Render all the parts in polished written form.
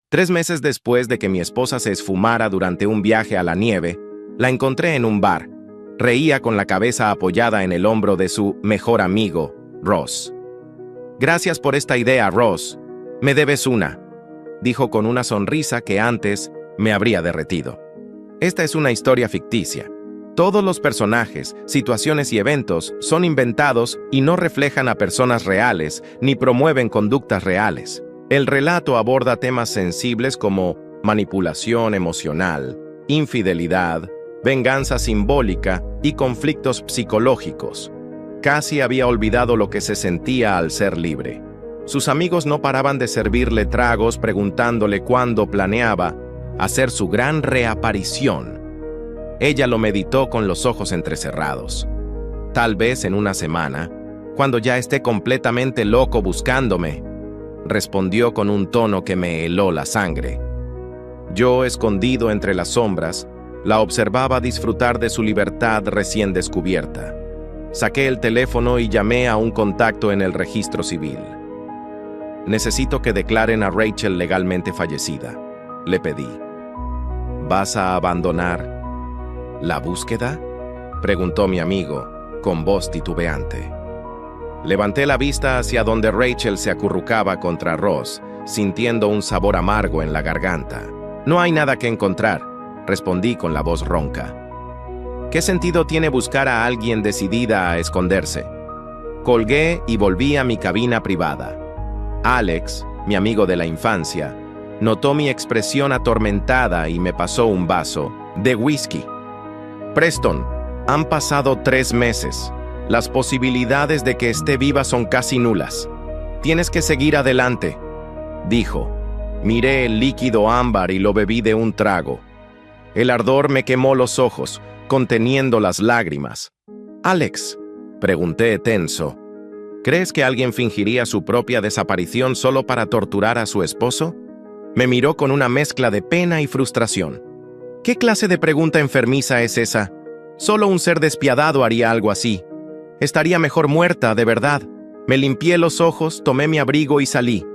3 meses después de que mi esposa se esfumara durante un viaje a la nieve, la encontré en un bar. Reía con la cabeza apoyada en el hombro de su mejor amigo, Ross. «Gracias por esta idea, Ross. Me debes una», dijo con una sonrisa que antes me habría derretido. Esta es una historia ficticia. Todos los personajes, situaciones y eventos son inventados y no reflejan a personas reales ni promueven conductas reales. El relato aborda temas sensibles como manipulación emocional, infidelidad, venganza simbólica y conflictos psicológicos. Casi había olvidado lo que se sentía al ser libre. Sus amigos no paraban de servirle tragos preguntándole cuándo planeaba hacer su gran reaparición. Ella lo meditó con los ojos entrecerrados. «Tal vez en una semana, cuando ya esté completamente loco buscándome», respondió con un tono que me heló la sangre. Yo, escondido entre las sombras, la observaba disfrutar de su libertad recién descubierta. Saqué el teléfono y llamé a un contacto en el registro civil. «Necesito que declaren a Rachel legalmente fallecida», le pedí. «¿Vas a abandonar la búsqueda?», preguntó mi amigo, con voz titubeante. Levanté la vista hacia donde Rachel se acurrucaba contra Ross, sintiendo un sabor amargo en la garganta. «No hay nada que encontrar», respondí con la voz ronca. «¿Qué sentido tiene buscar a alguien decidida a esconderse?». Colgué y volví a mi cabina privada. Alex, mi amigo de la infancia, notó mi expresión atormentada y me pasó un vaso de whisky. «Preston, han pasado 3 meses. Las posibilidades de que esté viva son casi nulas. Tienes que seguir adelante», dijo. Miré el líquido ámbar y lo bebí de un trago. El ardor me quemó los ojos, conteniendo las lágrimas. «Alex», pregunté tenso, «¿crees que alguien fingiría su propia desaparición solo para torturar a su esposo?». Me miró con una mezcla de pena y frustración. «¿Qué clase de pregunta enfermiza es esa? Solo un ser despiadado haría algo así. Estaría mejor muerta, de verdad». Me limpié los ojos, tomé mi abrigo y salí.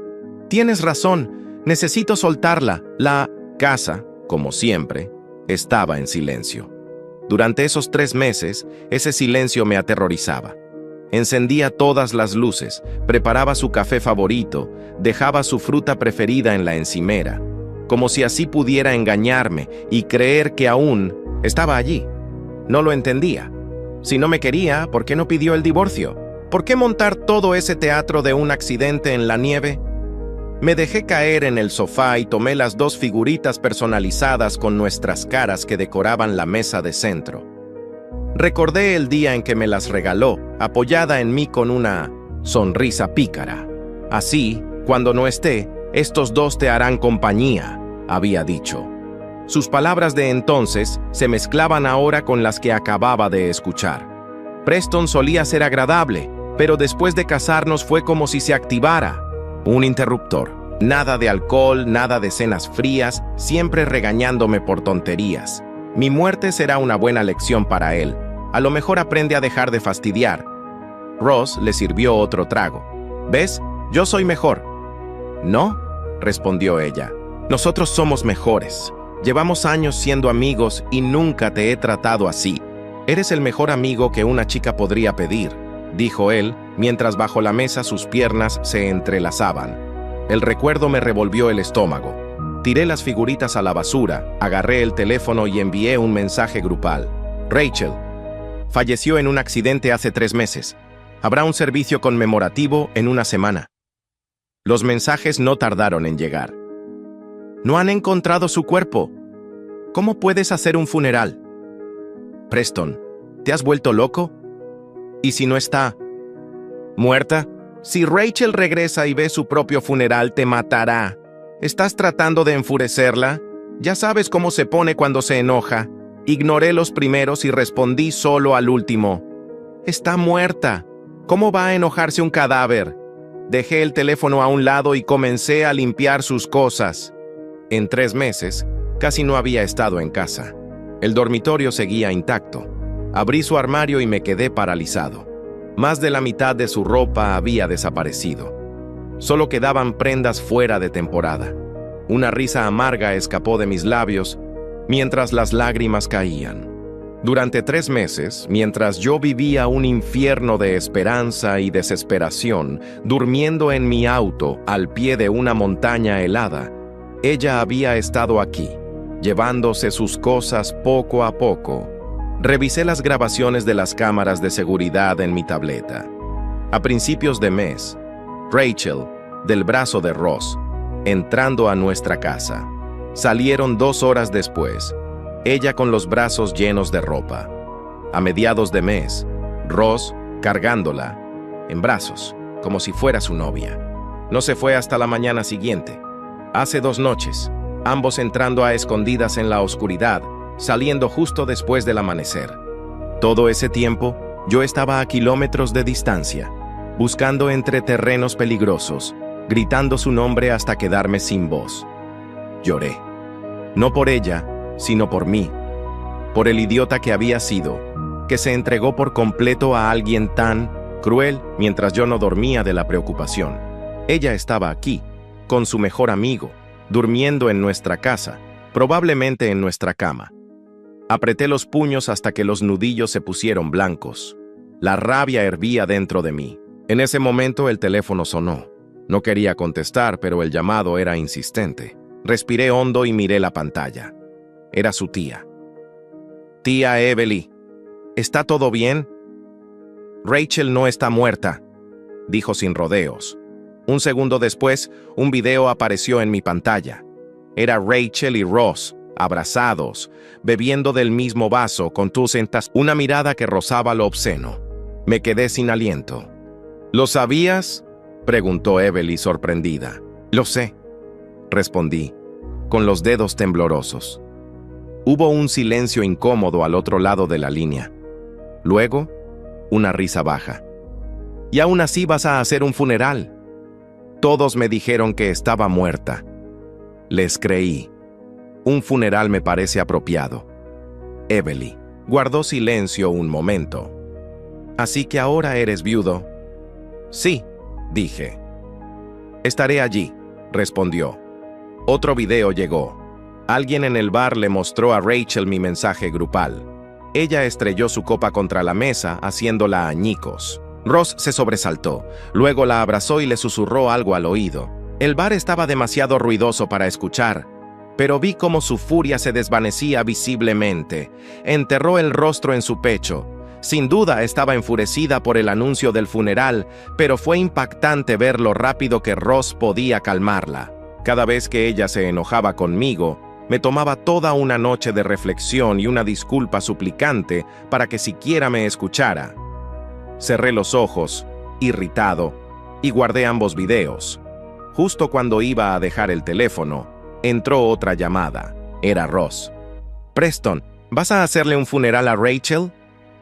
«Tienes razón, necesito soltarla». La casa, como siempre, estaba en silencio. Durante esos 3 meses, ese silencio me aterrorizaba. Encendía todas las luces, preparaba su café favorito, dejaba su fruta preferida en la encimera, como si así pudiera engañarme y creer que aún estaba allí. No lo entendía. Si no me quería, ¿por qué no pidió el divorcio? ¿Por qué montar todo ese teatro de un accidente en la nieve? Me dejé caer en el sofá y tomé las 2 figuritas personalizadas con nuestras caras que decoraban la mesa de centro. Recordé el día en que me las regaló, apoyada en mí con una sonrisa pícara. «Así, cuando no esté, estos 2 te harán compañía», había dicho. Sus palabras de entonces se mezclaban ahora con las que acababa de escuchar. Preston solía ser agradable, pero después de casarnos fue como si se activara un interruptor. Nada de alcohol, nada de cenas frías, siempre regañándome por tonterías. Mi muerte será una buena lección para él. A lo mejor aprende a dejar de fastidiar. Ross le sirvió otro trago. «¿Ves? Yo soy mejor». «No», respondió ella. «Nosotros somos mejores. Llevamos años siendo amigos y nunca te he tratado así. Eres el mejor amigo que una chica podría pedir», dijo él, mientras bajo la mesa sus piernas se entrelazaban. El recuerdo me revolvió el estómago. Tiré las figuritas a la basura, agarré el teléfono y envié un mensaje grupal. «Rachel falleció en un accidente hace 3 meses. Habrá un servicio conmemorativo en una semana». Los mensajes no tardaron en llegar. «No han encontrado su cuerpo. ¿Cómo puedes hacer un funeral? Preston, ¿te has vuelto loco? ¿Y si no está muerta? Si Rachel regresa y ve su propio funeral, te matará. ¿Estás tratando de enfurecerla? Ya sabes cómo se pone cuando se enoja». Ignoré los primeros y respondí solo al último. «Está muerta. ¿Cómo va a enojarse un cadáver?». Dejé el teléfono a un lado y comencé a limpiar sus cosas. En 3 meses, casi no había estado en casa. El dormitorio seguía intacto. Abrí su armario y me quedé paralizado. Más de la mitad de su ropa había desaparecido. Solo quedaban prendas fuera de temporada. Una risa amarga escapó de mis labios mientras las lágrimas caían. Durante 3 meses, mientras yo vivía un infierno de esperanza y desesperación, durmiendo en mi auto al pie de una montaña helada, ella había estado aquí, llevándose sus cosas poco a poco. Revisé las grabaciones de las cámaras de seguridad en mi tableta. A principios de mes, Rachel, del brazo de Ross, entrando a nuestra casa. Salieron 2 horas después, ella con los brazos llenos de ropa. A mediados de mes, Ross cargándola en brazos, como si fuera su novia. No se fue hasta la mañana siguiente. Hace 2 noches, ambos entrando a escondidas en la oscuridad, saliendo justo después del amanecer. Todo ese tiempo, yo estaba a kilómetros de distancia, buscando entre terrenos peligrosos, gritando su nombre hasta quedarme sin voz. Lloré. No por ella, sino por mí, por el idiota que había sido, que se entregó por completo a alguien tan cruel mientras yo no dormía de la preocupación. Ella estaba aquí, con su mejor amigo, durmiendo en nuestra casa, probablemente en nuestra cama. Apreté los puños hasta que los nudillos se pusieron blancos. La rabia hervía dentro de mí. En ese momento el teléfono sonó. No quería contestar, pero el llamado era insistente. Respiré hondo y miré la pantalla. Era su tía. Tía Evelyn, ¿está todo bien? Rachel no está muerta, dijo sin rodeos. Un segundo después, un video apareció en mi pantalla. Era Rachel y Ross, abrazados, bebiendo del mismo vaso con una mirada que rozaba lo obsceno. Me quedé sin aliento. ¿Lo sabías?, preguntó Evelyn sorprendida. Lo sé, respondí, con los dedos temblorosos. Hubo un silencio incómodo al otro lado de la línea. Luego, una risa baja. ¿Y aún así vas a hacer un funeral? Todos me dijeron que estaba muerta. Les creí. Un funeral me parece apropiado. Evelyn guardó silencio un momento. ¿Así que ahora eres viudo? Sí, dije. Estaré allí, respondió. Otro video llegó. Alguien en el bar le mostró a Rachel mi mensaje grupal. Ella estrelló su copa contra la mesa, haciéndola añicos. Ross se sobresaltó, luego la abrazó y le susurró algo al oído. El bar estaba demasiado ruidoso para escuchar, pero vi cómo su furia se desvanecía visiblemente. Enterró el rostro en su pecho. Sin duda estaba enfurecida por el anuncio del funeral, pero fue impactante ver lo rápido que Ross podía calmarla. Cada vez que ella se enojaba conmigo, me tomaba toda una noche de reflexión y una disculpa suplicante para que siquiera me escuchara. Cerré los ojos, irritado, y guardé ambos videos. Justo cuando iba a dejar el teléfono, entró otra llamada. Era Ross. «Preston, ¿vas a hacerle un funeral a Rachel?»,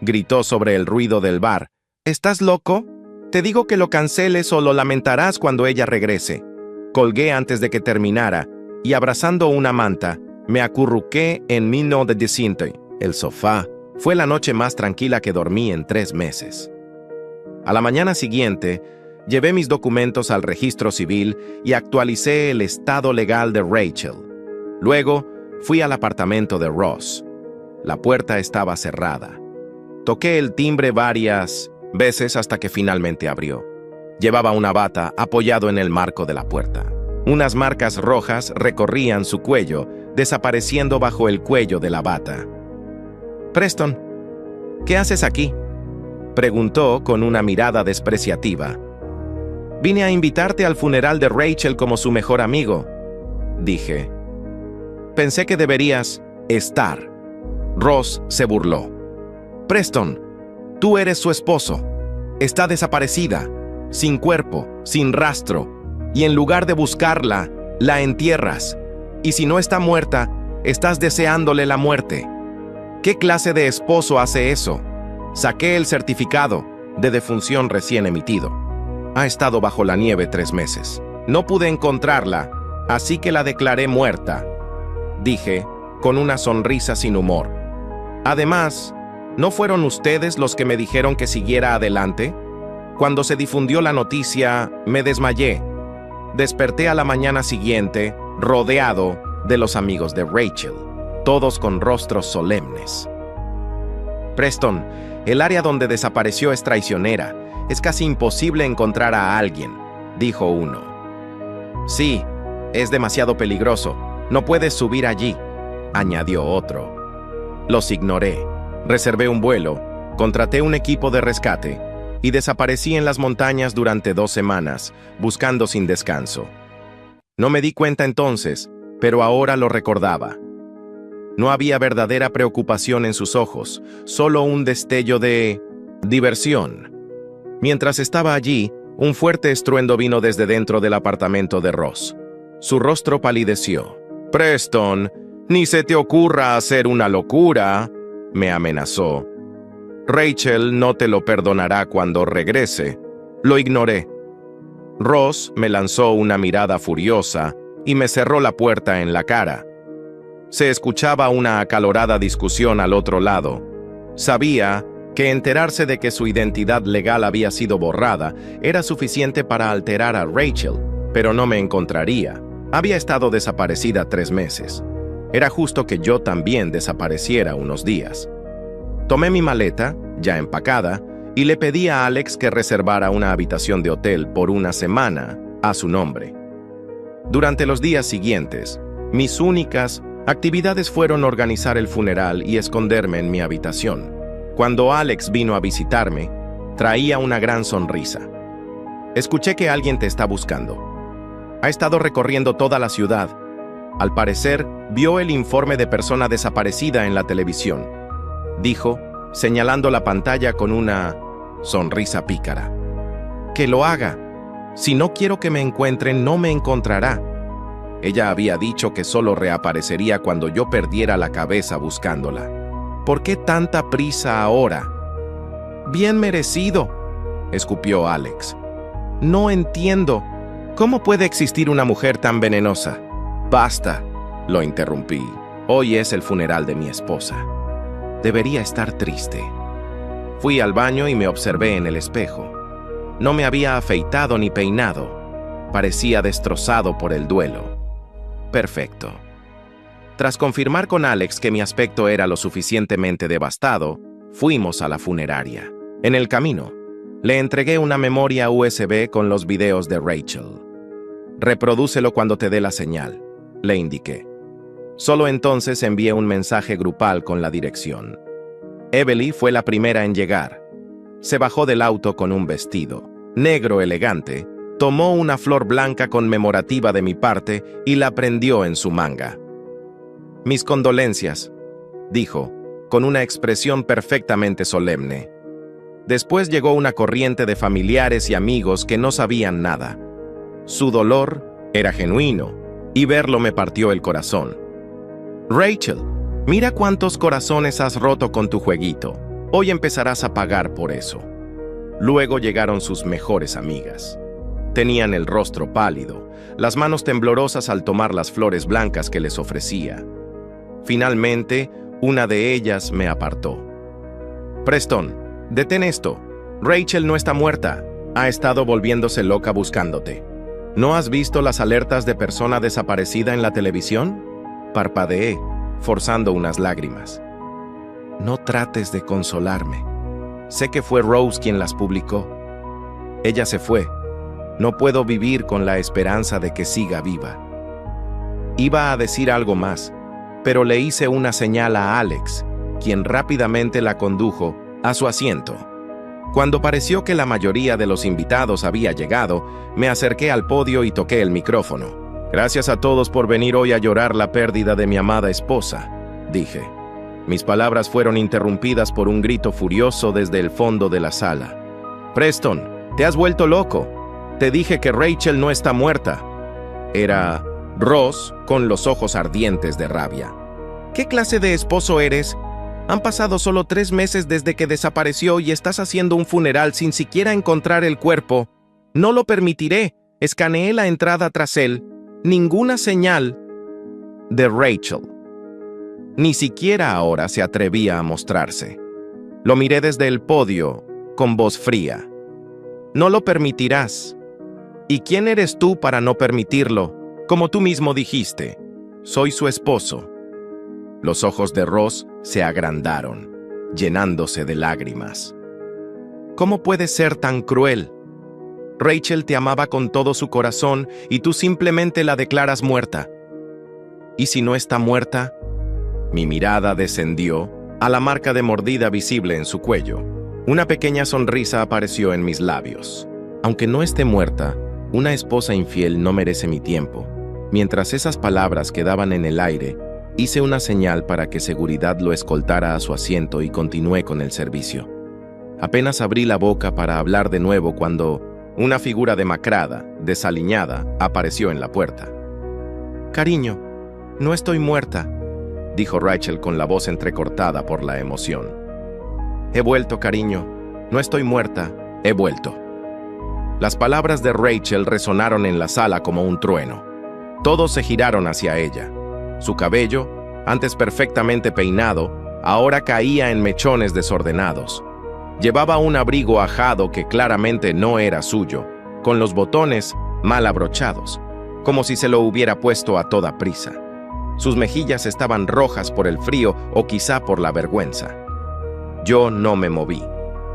gritó sobre el ruido del bar. «¿Estás loco? Te digo que lo canceles o lo lamentarás cuando ella regrese». Colgué antes de que terminara, y abrazando una manta, me acurruqué en mi no de desciente. El sofá fue la noche más tranquila que dormí en 3 meses. A la mañana siguiente, llevé mis documentos al registro civil y actualicé el estado legal de Rachel. Luego, fui al apartamento de Ross. La puerta estaba cerrada. Toqué el timbre varias veces hasta que finalmente abrió. Llevaba una bata apoyado en el marco de la puerta. Unas marcas rojas recorrían su cuello, desapareciendo bajo el cuello de la bata. «Preston, ¿qué haces aquí?», preguntó con una mirada despreciativa. «Vine a invitarte al funeral de Rachel como su mejor amigo», dije. «Pensé que deberías estar». Ross se burló. «Preston, tú eres su esposo. Está desaparecida, sin cuerpo, sin rastro, y en lugar de buscarla, la entierras. Y si no está muerta, estás deseándole la muerte. ¿Qué clase de esposo hace eso?». Saqué el certificado de defunción recién emitido. Ha estado bajo la nieve 3 meses. No pude encontrarla, así que la declaré muerta, dije, con una sonrisa sin humor. Además, ¿no fueron ustedes los que me dijeron que siguiera adelante? Cuando se difundió la noticia, me desmayé. Desperté a la mañana siguiente, rodeado de los amigos de Rachel, todos con rostros solemnes. Preston, el área donde desapareció es traicionera. Es casi imposible encontrar a alguien, dijo uno. Sí, es demasiado peligroso. No puedes subir allí, añadió otro. Los ignoré. Reservé un vuelo, contraté un equipo de rescate y desaparecí en las montañas durante 2 semanas, buscando sin descanso. No me di cuenta entonces, pero ahora lo recordaba. No había verdadera preocupación en sus ojos, solo un destello de diversión. Mientras estaba allí, un fuerte estruendo vino desde dentro del apartamento de Ross. Su rostro palideció. «Preston, ni se te ocurra hacer una locura», me amenazó. «Rachel no te lo perdonará cuando regrese». Lo ignoré. Ross me lanzó una mirada furiosa y me cerró la puerta en la cara. Se escuchaba una acalorada discusión al otro lado. Sabía que enterarse de que su identidad legal había sido borrada era suficiente para alterar a Rachel, pero no me encontraría. Había estado desaparecida 3 meses. Era justo que yo también desapareciera unos días. Tomé mi maleta, ya empacada, y le pedí a Alex que reservara una habitación de hotel por 1 semana a su nombre. Durante los días siguientes, mis únicas actividades fueron organizar el funeral y esconderme en mi habitación. Cuando Alex vino a visitarme, traía una gran sonrisa. «Escuché que alguien te está buscando. Ha estado recorriendo toda la ciudad. Al parecer, vio el informe de persona desaparecida en la televisión», dijo, señalando la pantalla con una sonrisa pícara. «Que lo haga. Si no quiero que me encuentren, no me encontrará». Ella había dicho que solo reaparecería cuando yo perdiera la cabeza buscándola. ¿Por qué tanta prisa ahora? «Bien merecido», escupió Alex. «No entiendo. ¿Cómo puede existir una mujer tan venenosa?» «Basta», lo interrumpí. «Hoy es el funeral de mi esposa. Debería estar triste». Fui al baño y me observé en el espejo. No me había afeitado ni peinado. Parecía destrozado por el duelo. Perfecto. Tras confirmar con Alex que mi aspecto era lo suficientemente devastado, fuimos a la funeraria. En el camino, le entregué una memoria USB con los videos de Rachel. «Reprodúcelo cuando te dé la señal», le indiqué. Solo entonces envié un mensaje grupal con la dirección. Evelyn fue la primera en llegar. Se bajó del auto con un vestido negro elegante, tomó una flor blanca conmemorativa de mi parte y la prendió en su manga. «Mis condolencias», dijo, con una expresión perfectamente solemne. Después llegó una corriente de familiares y amigos que no sabían nada. Su dolor era genuino, y verlo me partió el corazón. «Rachel, mira cuántos corazones has roto con tu jueguito. Hoy empezarás a pagar por eso». Luego llegaron sus mejores amigas. Tenían el rostro pálido, las manos temblorosas al tomar las flores blancas que les ofrecía. Finalmente, una de ellas me apartó. «Preston, detén esto. Rachel no está muerta. Ha estado volviéndose loca buscándote. ¿No has visto las alertas de persona desaparecida en la televisión?», parpadeé, forzando unas lágrimas. «No trates de consolarme. Sé que fue Rose quien las publicó. Ella se fue. No puedo vivir con la esperanza de que siga viva». Iba a decir algo más, pero le hice una señal a Alex, quien rápidamente la condujo a su asiento. Cuando pareció que la mayoría de los invitados había llegado, me acerqué al podio y toqué el micrófono. «Gracias a todos por venir hoy a llorar la pérdida de mi amada esposa», dije. Mis palabras fueron interrumpidas por un grito furioso desde el fondo de la sala. «Preston, te has vuelto loco. Te dije que Rachel no está muerta». Era Ross con los ojos ardientes de rabia. «¿Qué clase de esposo eres? Han pasado solo 3 meses desde que desapareció y estás haciendo un funeral sin siquiera encontrar el cuerpo. No lo permitiré». Escaneé la entrada tras él. Ninguna señal de Rachel. Ni siquiera ahora se atrevía a mostrarse. Lo miré desde el podio, con voz fría. «No lo permitirás. ¿Y quién eres tú para no permitirlo?», Como tú mismo dijiste, soy su esposo. Los ojos de Ross se agrandaron, llenándose de lágrimas. ¿Cómo puedes ser tan cruel? Rachel te amaba con todo su corazón y tú simplemente la declaras muerta. ¿Y si no está muerta? Mi mirada descendió a la marca de mordida visible en su cuello. Una pequeña sonrisa apareció en mis labios. Aunque no esté muerta, una esposa infiel no merece mi tiempo. Mientras esas palabras quedaban en el aire, hice una señal para que seguridad lo escoltara a su asiento y continué con el servicio. Apenas abrí la boca para hablar de nuevo cuando una figura demacrada, desaliñada, apareció en la puerta. «Cariño, no estoy muerta», dijo Rachel con la voz entrecortada por la emoción. «He vuelto, cariño. No estoy muerta. He vuelto». Las palabras de Rachel resonaron en la sala como un trueno. Todos se giraron hacia ella. Su cabello, antes perfectamente peinado, ahora caía en mechones desordenados. Llevaba un abrigo ajado que claramente no era suyo, con los botones mal abrochados, como si se lo hubiera puesto a toda prisa. Sus mejillas estaban rojas por el frío o quizá por la vergüenza. Yo no me moví.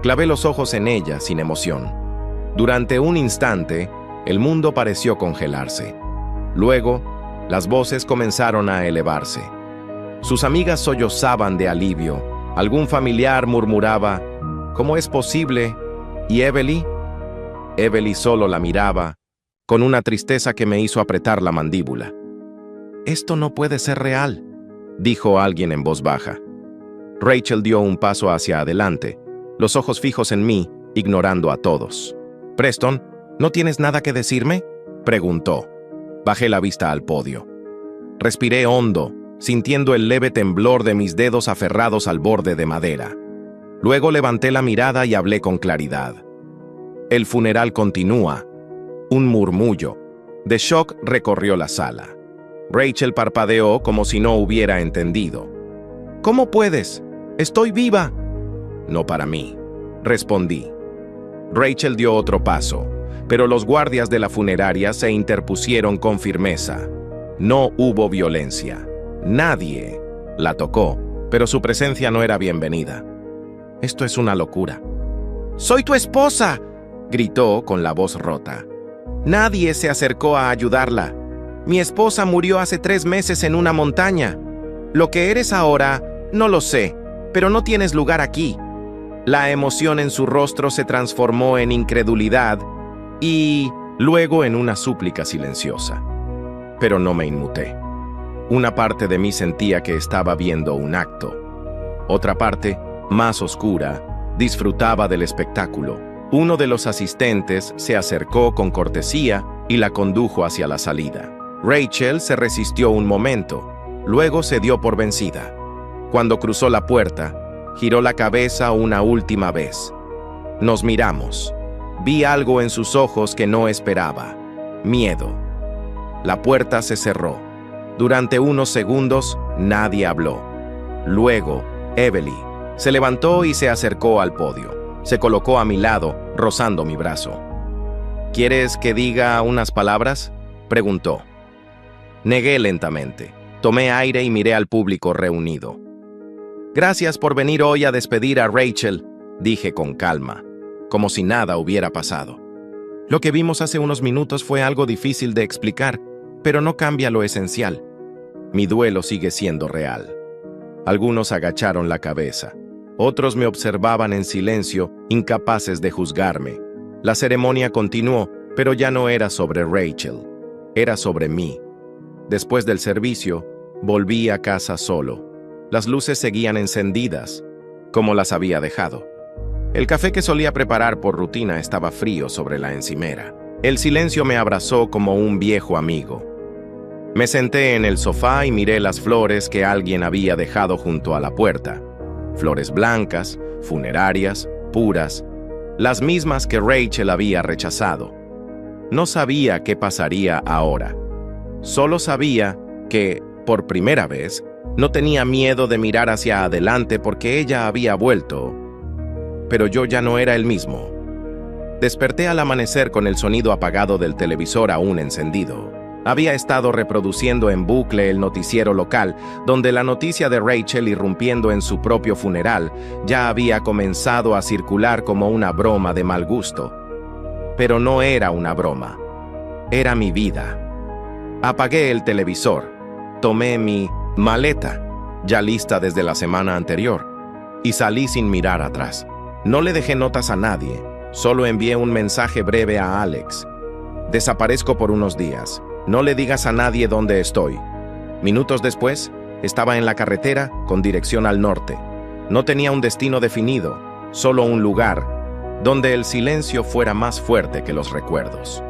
Clavé los ojos en ella sin emoción. Durante un instante, el mundo pareció congelarse. Luego, las voces comenzaron a elevarse. Sus amigas sollozaban de alivio. Algún familiar murmuraba, «¿Cómo es posible? ¿Y Evelyn?» Evelyn solo la miraba, con una tristeza que me hizo apretar la mandíbula. «Esto no puede ser real», dijo alguien en voz baja. Rachel dio un paso hacia adelante, los ojos fijos en mí, ignorando a todos. «Preston, ¿no tienes nada que decirme?», preguntó. Bajé la vista al podio. Respiré hondo, sintiendo el leve temblor de mis dedos aferrados al borde de madera. Luego levanté la mirada y hablé con claridad. «El funeral continúa». Un murmullo de shock recorrió la sala. Rachel parpadeó como si no hubiera entendido. «¿Cómo puedes? ¡Estoy viva!». «No para mí», respondí. Rachel dio otro paso, pero los guardias de la funeraria se interpusieron con firmeza. No hubo violencia. Nadie la tocó, pero su presencia no era bienvenida. «Esto es una locura». «¡Soy tu esposa!», gritó con la voz rota. «Nadie se acercó a ayudarla. Mi esposa murió hace 3 meses en una montaña. Lo que eres ahora, no lo sé, pero no tienes lugar aquí». La emoción en su rostro se transformó en incredulidad y luego en una súplica silenciosa. Pero no me inmuté. Una parte de mí sentía que estaba viendo un acto. Otra parte, más oscura, disfrutaba del espectáculo. Uno de los asistentes se acercó con cortesía y la condujo hacia la salida. Rachel se resistió un momento, luego se dio por vencida. Cuando cruzó la puerta, giró la cabeza una última vez. Nos miramos. Vi algo en sus ojos que no esperaba. Miedo. La puerta se cerró. Durante unos segundos, nadie habló. Luego, Evelyn se levantó y se acercó al podio. Se colocó a mi lado, rozando mi brazo. «¿Quieres que diga unas palabras?», preguntó. Negué lentamente. Tomé aire y miré al público reunido. «Gracias por venir hoy a despedir a Rachel», dije con calma, como si nada hubiera pasado. Lo que vimos hace unos minutos fue algo difícil de explicar, pero no cambia lo esencial. Mi duelo sigue siendo real. Algunos agacharon la cabeza. Otros me observaban en silencio, incapaces de juzgarme. La ceremonia continuó, pero ya no era sobre Rachel. Era sobre mí. Después del servicio, volví a casa solo. Las luces seguían encendidas, como las había dejado. El café que solía preparar por rutina estaba frío sobre la encimera. El silencio me abrazó como un viejo amigo. Me senté en el sofá y miré las flores que alguien había dejado junto a la puerta. Flores blancas, funerarias, puras, las mismas que Rachel había rechazado. No sabía qué pasaría ahora. Solo sabía que, por primera vez, no tenía miedo de mirar hacia adelante porque ella había vuelto. Pero yo ya no era el mismo. Desperté al amanecer con el sonido apagado del televisor aún encendido. Había estado reproduciendo en bucle el noticiero local, donde la noticia de Rachel irrumpiendo en su propio funeral ya había comenzado a circular como una broma de mal gusto. Pero no era una broma. Era mi vida. Apagué el televisor. Tomé mi maleta, ya lista desde la semana anterior, y salí sin mirar atrás. No le dejé notas a nadie, solo envié un mensaje breve a Alex. Desaparezco por unos días. No le digas a nadie dónde estoy. Minutos después, estaba en la carretera con dirección al norte. No tenía un destino definido, solo un lugar donde el silencio fuera más fuerte que los recuerdos.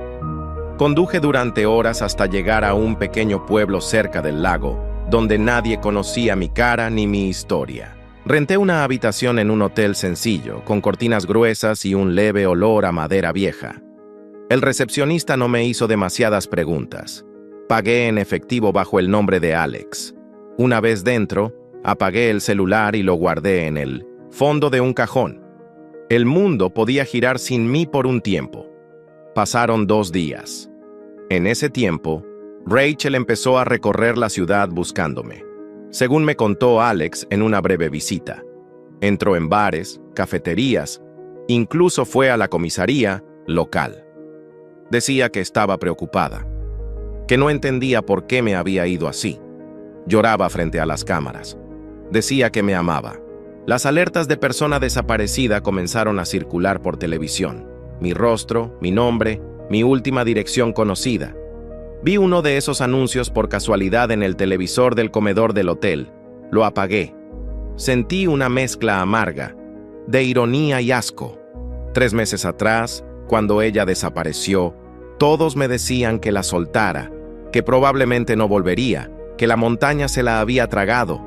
Conduje durante horas hasta llegar a un pequeño pueblo cerca del lago, donde nadie conocía mi cara ni mi historia. Renté una habitación en un hotel sencillo, con cortinas gruesas y un leve olor a madera vieja. El recepcionista no me hizo demasiadas preguntas. Pagué en efectivo bajo el nombre de Alex. Una vez dentro, apagué el celular y lo guardé en el fondo de un cajón. El mundo podía girar sin mí por un tiempo. Pasaron 2 días. En ese tiempo, Rachel empezó a recorrer la ciudad buscándome. Según me contó Alex en una breve visita, entró en bares, cafeterías, incluso fue a la comisaría local. Decía que estaba preocupada, que no entendía por qué me había ido así. Lloraba frente a las cámaras. Decía que me amaba. Las alertas de persona desaparecida comenzaron a circular por televisión. Mi rostro, mi nombre, mi última dirección conocida. Vi uno de esos anuncios por casualidad en el televisor del comedor del hotel. Lo apagué. Sentí una mezcla amarga, de ironía y asco. 3 meses atrás, cuando ella desapareció, todos me decían que la soltara, que probablemente no volvería, que la montaña se la había tragado.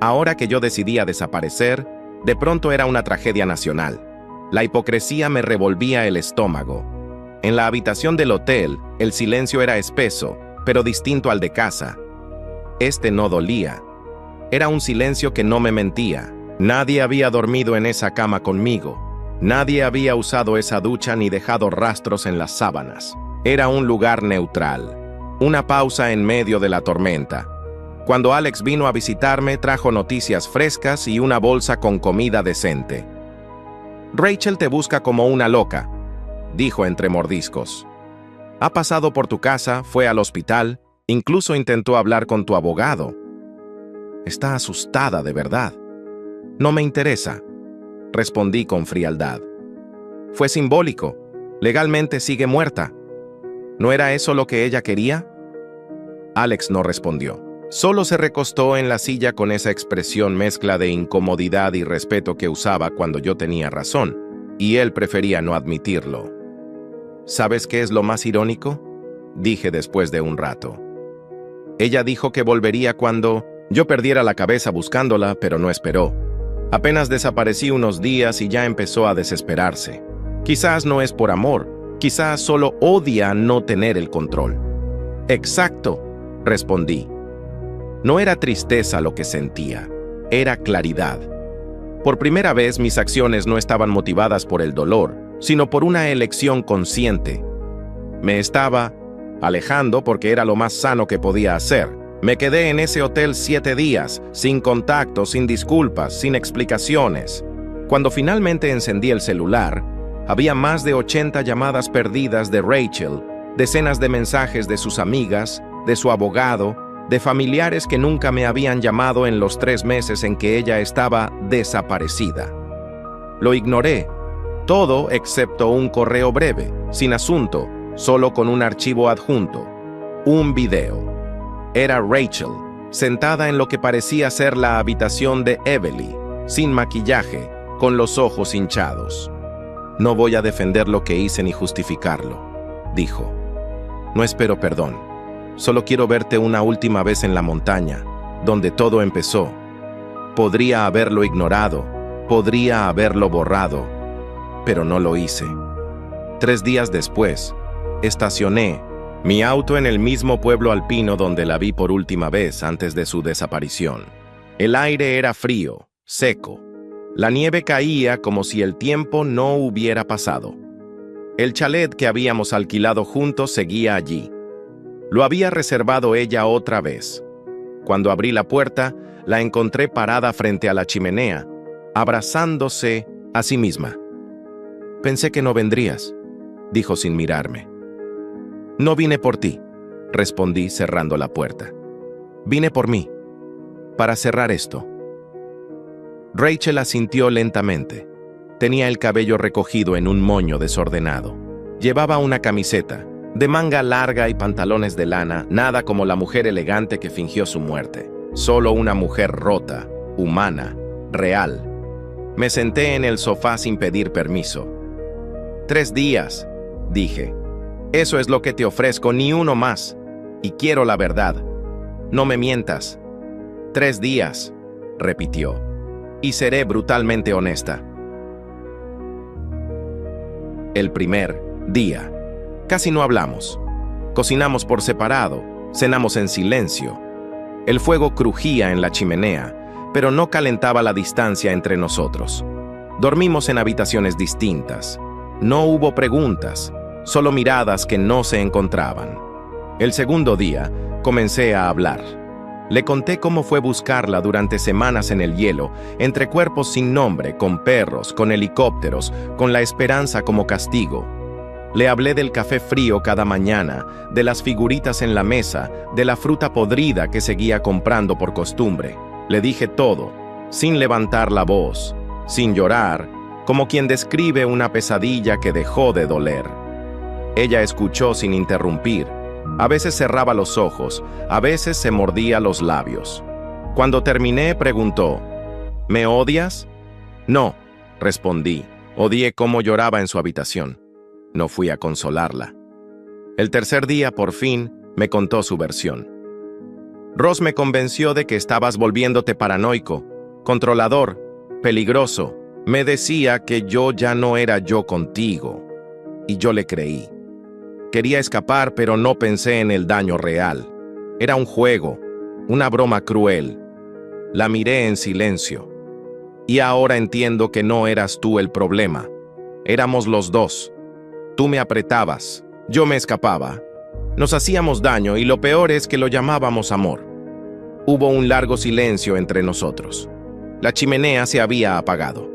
Ahora que yo decidía desaparecer, de pronto era una tragedia nacional. La hipocresía me revolvía el estómago. En la habitación del hotel, el silencio era espeso, pero distinto al de casa. Este no dolía. Era un silencio que no me mentía. Nadie había dormido en esa cama conmigo. Nadie había usado esa ducha ni dejado rastros en las sábanas. Era un lugar neutral. Una pausa en medio de la tormenta. Cuando Alex vino a visitarme, trajo noticias frescas y una bolsa con comida decente. Rachel te busca como una loca, dijo entre mordiscos. Ha pasado por tu casa, fue al hospital, incluso intentó hablar con tu abogado. Está asustada de verdad. No me interesa, respondí con frialdad. Fue simbólico. Legalmente sigue muerta. ¿No era eso lo que ella quería? Alex no respondió. Solo se recostó en la silla con esa expresión mezcla de incomodidad y respeto que usaba cuando yo tenía razón, y él prefería no admitirlo. ¿Sabes qué es lo más irónico?, dije después de un rato. Ella dijo que volvería cuando yo perdiera la cabeza buscándola, pero no esperó. Apenas desaparecí unos días y ya empezó a desesperarse. Quizás no es por amor, quizás solo odia no tener el control. Exacto, respondí. No era tristeza lo que sentía, era claridad. Por primera vez mis acciones no estaban motivadas por el dolor, sino por una elección consciente. Me estaba alejando porque era lo más sano que podía hacer. Me quedé en ese hotel 7 días, sin contacto, sin disculpas, sin explicaciones. Cuando finalmente encendí el celular, había más de 80 llamadas perdidas de Rachel, decenas de mensajes de sus amigas, de su abogado, de familiares que nunca me habían llamado en los 3 meses en que ella estaba desaparecida. Lo ignoré, todo excepto un correo breve, sin asunto, solo con un archivo adjunto, un video. Era Rachel, sentada en lo que parecía ser la habitación de Emily, sin maquillaje, con los ojos hinchados. No voy a defender lo que hice ni justificarlo, dijo. No espero perdón. Solo quiero verte una última vez en la montaña, donde todo empezó. Podría haberlo ignorado, podría haberlo borrado, pero no lo hice. 3 días después, estacioné mi auto en el mismo pueblo alpino donde la vi por última vez antes de su desaparición. El aire era frío, seco. La nieve caía como si el tiempo no hubiera pasado. El chalet que habíamos alquilado juntos seguía allí. Lo había reservado ella otra vez. Cuando abrí la puerta, la encontré parada frente a la chimenea, abrazándose a sí misma. «Pensé que no vendrías», dijo sin mirarme. «No vine por ti», respondí cerrando la puerta. «Vine por mí, para cerrar esto». Rachel asintió lentamente. Tenía el cabello recogido en un moño desordenado. Llevaba una camiseta, de manga larga y pantalones de lana, nada como la mujer elegante que fingió su muerte. Solo una mujer rota, humana, real. Me senté en el sofá sin pedir permiso. 3 días, dije. Eso es lo que te ofrezco, ni uno más. Y quiero la verdad. No me mientas. 3 días, repitió. Y seré brutalmente honesta. El primer día. Casi no hablamos. Cocinamos por separado, cenamos en silencio. El fuego crujía en la chimenea, pero no calentaba la distancia entre nosotros. Dormimos en habitaciones distintas. No hubo preguntas, solo miradas que no se encontraban. El segundo día, comencé a hablar. Le conté cómo fue buscarla durante semanas en el hielo, entre cuerpos sin nombre, con perros, con helicópteros, con la esperanza como castigo. Le hablé del café frío cada mañana, de las figuritas en la mesa, de la fruta podrida que seguía comprando por costumbre. Le dije todo, sin levantar la voz, sin llorar, como quien describe una pesadilla que dejó de doler. Ella escuchó sin interrumpir. A veces cerraba los ojos, a veces se mordía los labios. Cuando terminé, preguntó, ¿me odias? No, respondí. Odié cómo lloraba en su habitación. No fui a consolarla. El tercer día, por fin, me contó su versión. Ross me convenció de que estabas volviéndote paranoico, controlador, peligroso. Me decía que yo ya no era yo contigo. Y yo le creí. Quería escapar, pero no pensé en el daño real. Era un juego, una broma cruel. La miré en silencio. Y ahora entiendo que no eras tú el problema. Éramos los dos. Tú me apretabas, yo me escapaba. Nos hacíamos daño y lo peor es que lo llamábamos amor. Hubo un largo silencio entre nosotros. La chimenea se había apagado.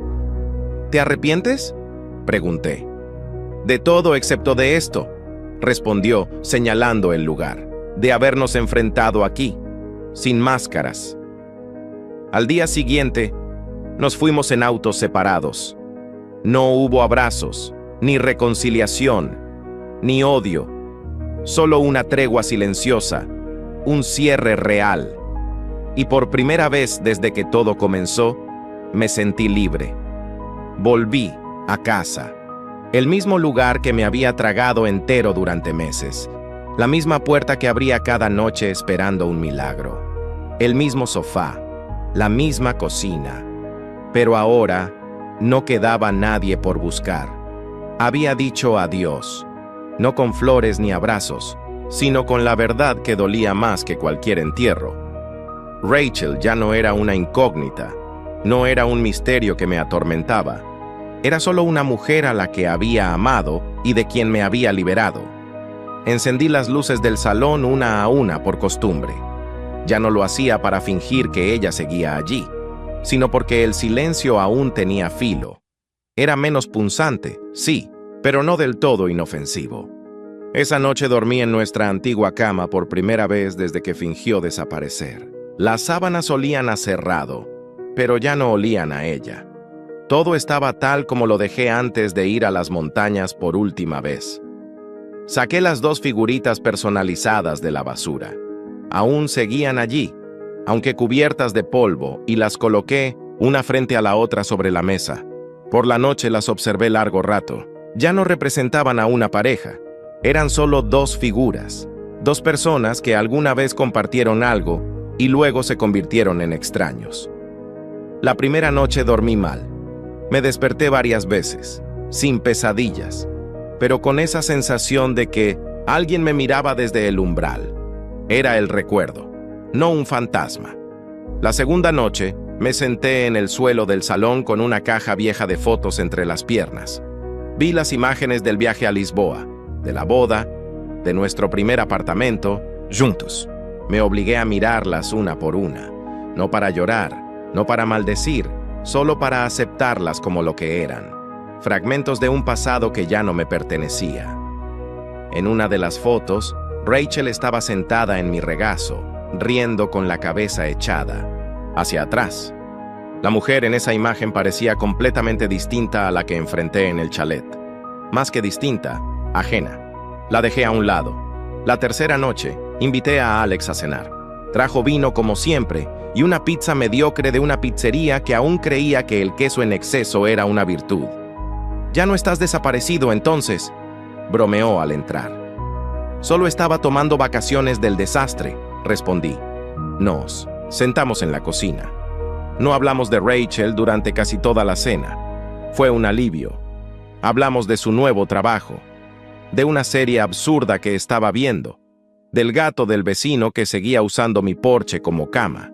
¿Te arrepientes?, pregunté. De todo excepto de esto, respondió señalando el lugar, de habernos enfrentado aquí, sin máscaras. Al día siguiente, nos fuimos en autos separados. No hubo abrazos, ni reconciliación, ni odio. Solo una tregua silenciosa, un cierre real. Y por primera vez desde que todo comenzó, me sentí libre. Volví a casa. El mismo lugar que me había tragado entero durante meses. La misma puerta que abría cada noche esperando un milagro. El mismo sofá. La misma cocina. Pero ahora no quedaba nadie por buscar. Había dicho adiós. No con flores ni abrazos, sino con la verdad que dolía más que cualquier entierro. Rachel ya no era una incógnita. No era un misterio que me atormentaba. Era solo una mujer a la que había amado y de quien me había liberado. Encendí las luces del salón una a una por costumbre. Ya no lo hacía para fingir que ella seguía allí, sino porque el silencio aún tenía filo. Era menos punzante, sí, pero no del todo inofensivo. Esa noche dormí en nuestra antigua cama por primera vez desde que fingió desaparecer. Las sábanas olían a cerrado, pero ya no olían a ella. Todo estaba tal como lo dejé antes de ir a las montañas por última vez. Saqué las 2 figuritas personalizadas de la basura. Aún seguían allí, aunque cubiertas de polvo, y las coloqué una frente a la otra sobre la mesa. Por la noche las observé largo rato. Ya no representaban a una pareja. Eran solo 2 figuras, 2 personas que alguna vez compartieron algo y luego se convirtieron en extraños. La primera noche dormí mal. Me desperté varias veces, sin pesadillas, pero con esa sensación de que alguien me miraba desde el umbral. Era el recuerdo, no un fantasma. La segunda noche, me senté en el suelo del salón con una caja vieja de fotos entre las piernas. Vi las imágenes del viaje a Lisboa, de la boda, de nuestro primer apartamento, juntos. Me obligué a mirarlas una por una, no para llorar, no para maldecir, solo para aceptarlas como lo que eran, fragmentos de un pasado que ya no me pertenecía. En una de las fotos, Rachel estaba sentada en mi regazo, riendo con la cabeza echada hacia atrás. La mujer en esa imagen parecía completamente distinta a la que enfrenté en el chalet. Más que distinta, ajena. La dejé a un lado. La tercera noche, invité a Alex a cenar. Trajo vino como siempre y una pizza mediocre de una pizzería que aún creía que el queso en exceso era una virtud. «¿Ya no estás desaparecido entonces?», bromeó al entrar. «Solo estaba tomando vacaciones del desastre», respondí. Nos sentamos en la cocina. No hablamos de Rachel durante casi toda la cena. Fue un alivio. Hablamos de su nuevo trabajo, de una serie absurda que estaba viendo, del gato del vecino que seguía usando mi porche como cama.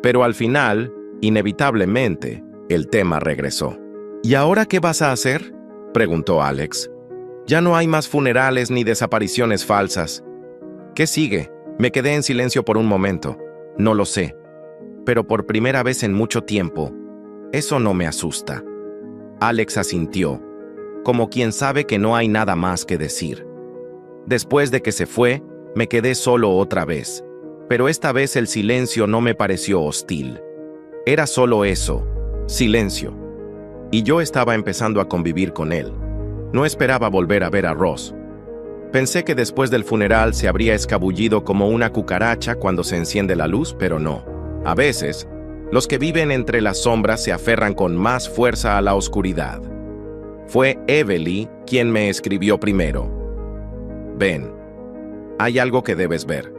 Pero al final, inevitablemente, el tema regresó. «¿Y ahora qué vas a hacer?», preguntó Alex. «Ya no hay más funerales ni desapariciones falsas». «¿Qué sigue?». Me quedé en silencio por un momento. «No lo sé. Pero por primera vez en mucho tiempo, eso no me asusta». Alex asintió, como quien sabe que no hay nada más que decir. Después de que se fue, me quedé solo otra vez, pero esta vez el silencio no me pareció hostil. Era solo eso, silencio. Y yo estaba empezando a convivir con él. No esperaba volver a ver a Ross. Pensé que después del funeral se habría escabullido como una cucaracha cuando se enciende la luz, pero no. A veces, los que viven entre las sombras se aferran con más fuerza a la oscuridad. Fue Evelyn quien me escribió primero. «Ven, hay algo que debes ver».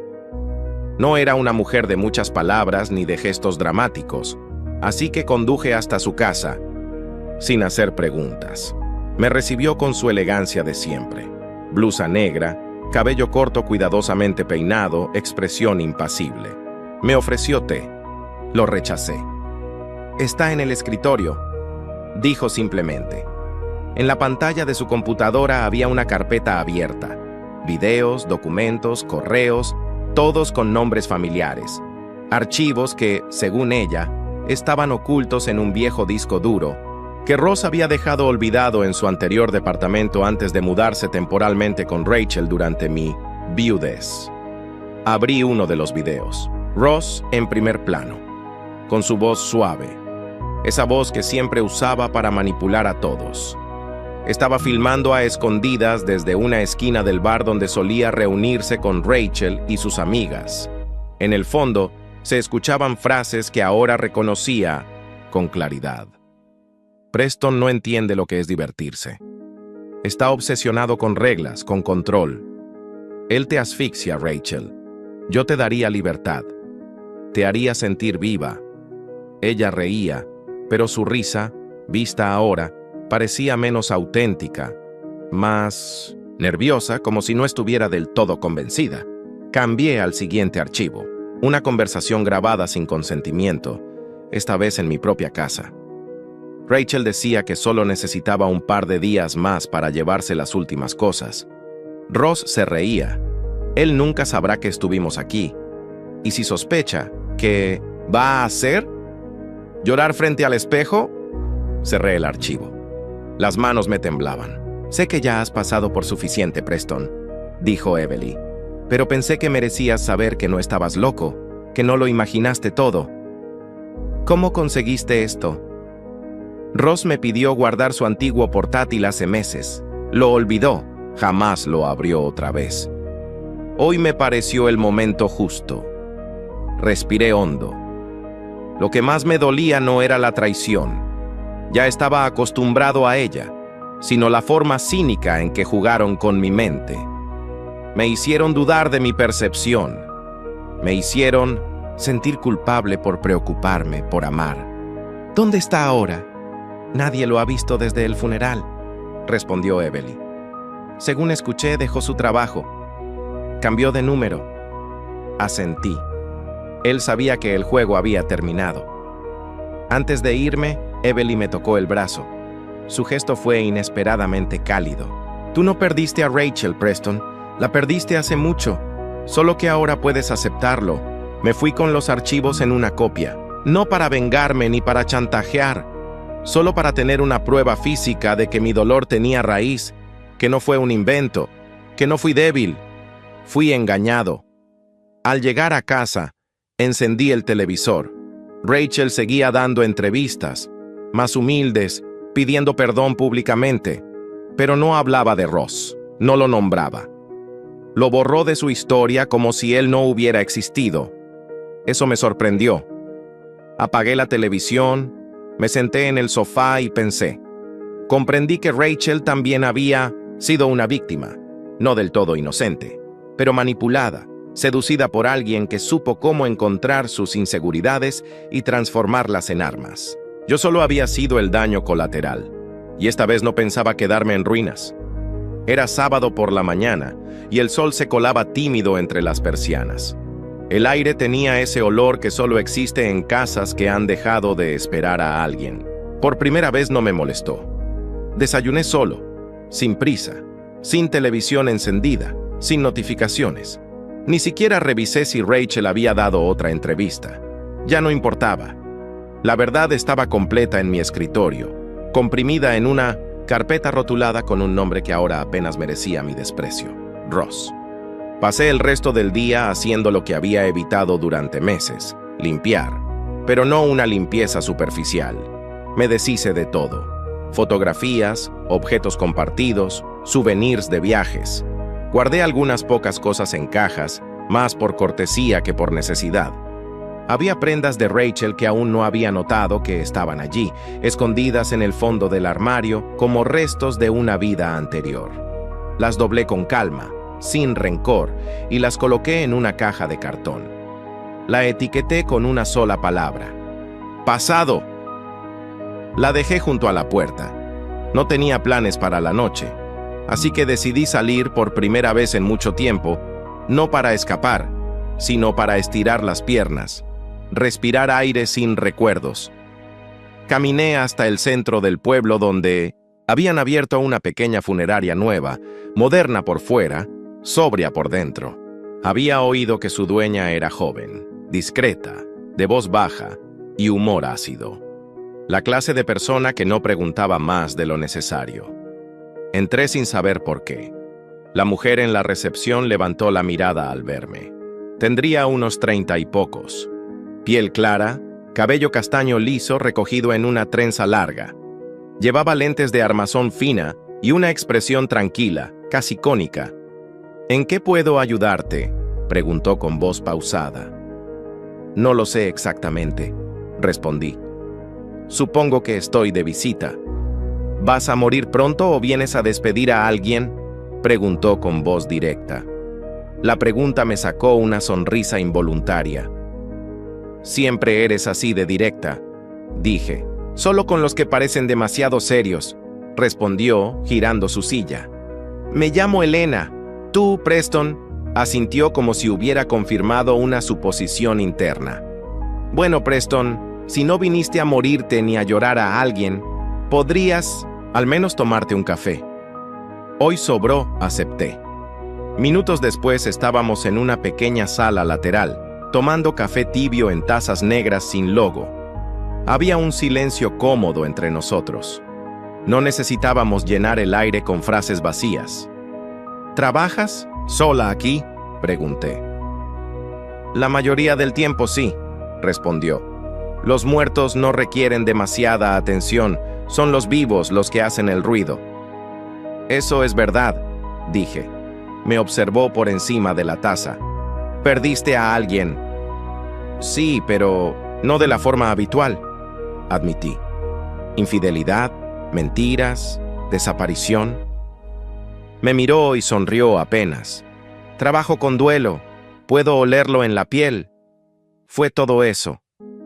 No era una mujer de muchas palabras ni de gestos dramáticos, así que conduje hasta su casa, sin hacer preguntas. Me recibió con su elegancia de siempre. Blusa negra, cabello corto cuidadosamente peinado, expresión impasible. Me ofreció té. Lo rechacé. «Está en el escritorio», dijo simplemente. En la pantalla de su computadora había una carpeta abierta. Videos, documentos, correos, todos con nombres familiares. Archivos que, según ella, estaban ocultos en un viejo disco duro que Ross había dejado olvidado en su anterior departamento antes de mudarse temporalmente con Rachel durante mi viudez. Abrí uno de los videos. Ross en primer plano, con su voz suave, esa voz que siempre usaba para manipular a todos. Estaba filmando a escondidas desde una esquina del bar donde solía reunirse con Rachel y sus amigas. En el fondo, se escuchaban frases que ahora reconocía con claridad. Preston no entiende lo que es divertirse. Está obsesionado con reglas, con control. Él te asfixia, Rachel. Yo te daría libertad. Te haría sentir viva. Ella reía, pero su risa, vista ahora, parecía menos auténtica, más nerviosa, como si no estuviera del todo convencida. Cambié al siguiente archivo, una conversación grabada sin consentimiento, esta vez en mi propia casa. Rachel decía que solo necesitaba un par de días más para llevarse las últimas cosas. Ross se reía. Él nunca sabrá que estuvimos aquí. Y si sospecha, ¿qué va a hacer? ¿Llorar frente al espejo? Cerré el archivo. Las manos me temblaban. «Sé que ya has pasado por suficiente, Preston», dijo Evelyn. «Pero pensé que merecías saber que no estabas loco, que no lo imaginaste todo. ¿Cómo conseguiste esto?» Ross me pidió guardar su antiguo portátil hace meses. Lo olvidó. Jamás lo abrió otra vez. Hoy me pareció el momento justo. Respiré hondo. Lo que más me dolía no era la traición. Ya estaba acostumbrado a ella, sino la forma cínica en que jugaron con mi mente. Me hicieron dudar de mi percepción. Me hicieron sentir culpable por preocuparme, por amar. «¿Dónde está ahora?» «Nadie lo ha visto desde el funeral», respondió Evelyn. «Según escuché, dejó su trabajo. Cambió de número». Asentí. Él sabía que el juego había terminado. Antes de irme, Evelyn me tocó el brazo. Su gesto fue inesperadamente cálido. «Tú no perdiste a Rachel, Preston. La perdiste hace mucho, solo que ahora puedes aceptarlo. Me fui con los archivos en una copia, no para vengarme ni para chantajear, solo para tener una prueba física de que mi dolor tenía raíz, que no fue un invento, que no fui débil, fui engañado. Al llegar a casa, encendí el televisor. Rachel seguía dando entrevistas, más humildes, pidiendo perdón públicamente, pero no hablaba de Ross, no lo nombraba. Lo borró de su historia como si él no hubiera existido. Eso me sorprendió. Apagué la televisión, me senté en el sofá y pensé. Comprendí que Rachel también había sido una víctima, no del todo inocente, pero manipulada, seducida por alguien que supo cómo encontrar sus inseguridades y transformarlas en armas. Yo solo había sido el daño colateral, y esta vez no pensaba quedarme en ruinas. Era sábado por la mañana, y el sol se colaba tímido entre las persianas. El aire tenía ese olor que solo existe en casas que han dejado de esperar a alguien. Por primera vez no me molestó. Desayuné solo, sin prisa, sin televisión encendida, sin notificaciones. Ni siquiera revisé si Rachel había dado otra entrevista. Ya no importaba. La verdad estaba completa en mi escritorio, comprimida en una carpeta rotulada con un nombre que ahora apenas merecía mi desprecio: Ross. Pasé el resto del día haciendo lo que había evitado durante meses: limpiar, pero no una limpieza superficial. Me deshice de todo: fotografías, objetos compartidos, souvenirs de viajes. Guardé algunas pocas cosas en cajas, más por cortesía que por necesidad. Había prendas de Rachel que aún no había notado que estaban allí, escondidas en el fondo del armario como restos de una vida anterior. Las doblé con calma, sin rencor, y las coloqué en una caja de cartón. La etiqueté con una sola palabra: pasado. La dejé junto a la puerta. No tenía planes para la noche, así que decidí salir por primera vez en mucho tiempo, no para escapar, sino para estirar las piernas, respirar aire sin recuerdos. Caminé hasta el centro del pueblo, donde habían abierto una pequeña funeraria nueva, moderna por fuera, sobria por dentro. Había oído que su dueña era joven, discreta, de voz baja y humor ácido. La clase de persona que no preguntaba más de lo necesario. Entré sin saber por qué. La mujer en la recepción levantó la mirada al verme. Tendría unos 30 y pocos. Piel clara, cabello castaño liso recogido en una trenza larga. Llevaba lentes de armazón fina y una expresión tranquila, casi cónica. ¿En qué puedo ayudarte?, preguntó con voz pausada. No lo sé exactamente, respondí. Supongo que estoy de visita. ¿Vas a morir pronto o vienes a despedir a alguien?, preguntó con voz directa. La pregunta me sacó una sonrisa involuntaria. Siempre eres así de directa, dije. Solo con los que parecen demasiado serios, respondió, girando su silla. Me llamo Elena. Tú, Preston, asintió como si hubiera confirmado una suposición interna. Bueno, Preston, si no viniste a morirte ni a llorar a alguien, podrías al menos tomarte un café. Hoy sobró, acepté. Minutos después estábamos en una pequeña sala lateral, tomando café tibio en tazas negras sin logo. Había un silencio cómodo entre nosotros. No necesitábamos llenar el aire con frases vacías. ¿Trabajas sola aquí?, pregunté. La mayoría del tiempo sí, respondió. Los muertos no requieren demasiada atención, son los vivos los que hacen el ruido. Eso es verdad, dije. Me observó por encima de la taza. ¿Perdiste a alguien? Sí, pero no de la forma habitual, admití. Infidelidad, mentiras, desaparición. Me miró y sonrió apenas. Trabajo con duelo, puedo olerlo en la piel. Fue todo eso,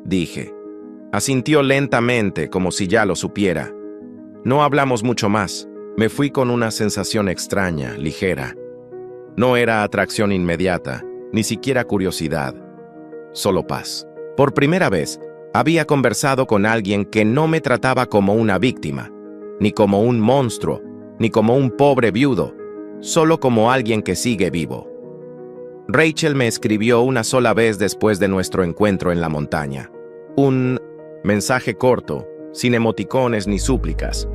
dije. Asintió lentamente, como si ya lo supiera. No hablamos mucho más. Me fui con una sensación extraña, ligera. No era atracción inmediata, ni siquiera curiosidad. Solo paz. Por primera vez, había conversado con alguien que no me trataba como una víctima, ni como un monstruo, ni como un pobre viudo. solo como alguien que sigue vivo. Rachel me escribió una sola vez después de nuestro encuentro en la montaña. Un mensaje corto, sin emoticones ni súplicas.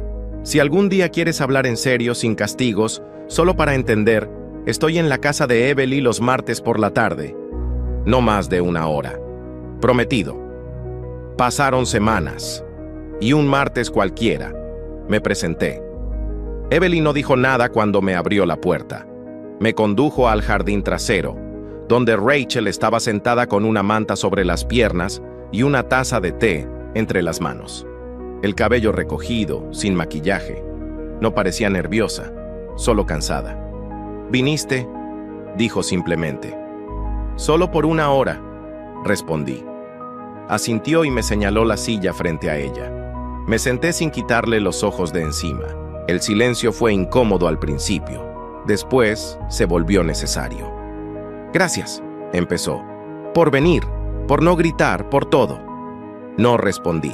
Si algún día quieres hablar en serio, sin castigos, solo para entender, estoy en la casa de Evelyn los martes por la tarde. No más de 1 hora. Prometido. Pasaron semanas. Y un martes cualquiera, me presenté. Evelyn no dijo nada cuando me abrió la puerta. Me condujo al jardín trasero, donde Rachel estaba sentada con una manta sobre las piernas y una taza de té entre las manos. El cabello recogido, sin maquillaje. No parecía nerviosa, solo cansada. «¿Viniste?», dijo simplemente. «Solo por 1 hora», respondí. Asintió y me señaló la silla frente a ella. Me senté sin quitarle los ojos de encima. El silencio fue incómodo al principio. Después se volvió necesario. «Gracias», empezó. «Por venir, por no gritar, por todo». No respondí.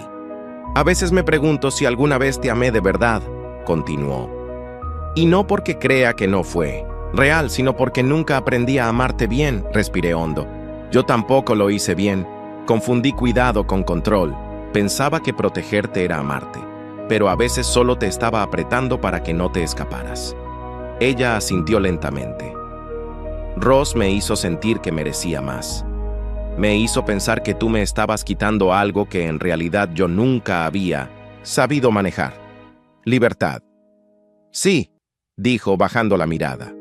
«A veces me pregunto si alguna vez te amé de verdad», continuó. «Y no porque crea que no fue real, sino porque nunca aprendí a amarte bien», respiré hondo. «Yo tampoco lo hice bien. Confundí cuidado con control. Pensaba que protegerte era amarte, pero a veces solo te estaba apretando para que no te escaparas». Ella asintió lentamente. «Ross me hizo sentir que merecía más. Me hizo pensar que tú me estabas quitando algo que en realidad yo nunca había sabido manejar. Libertad». «Sí», dijo bajando la mirada.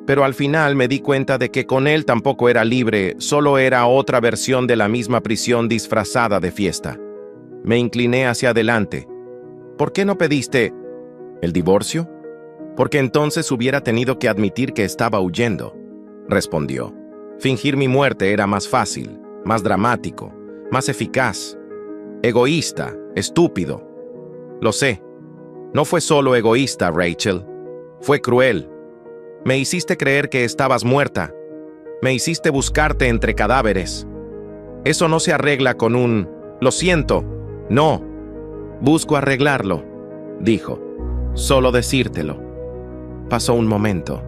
«Pero al final me di cuenta de que con él tampoco era libre, solo era otra versión de la misma prisión disfrazada de fiesta». Me incliné hacia adelante. «¿Por qué no pediste el divorcio?». «Porque entonces hubiera tenido que admitir que estaba huyendo», respondió. «Fingir mi muerte era más fácil, más dramático, más eficaz. Egoísta, estúpido. Lo sé. No fue solo egoísta, Rachel. Fue cruel. Me hiciste creer que estabas muerta. Me hiciste buscarte entre cadáveres. Eso no se arregla con un «lo siento». No. Busco arreglarlo», dijo. «Solo decírtelo». Pasó un momento.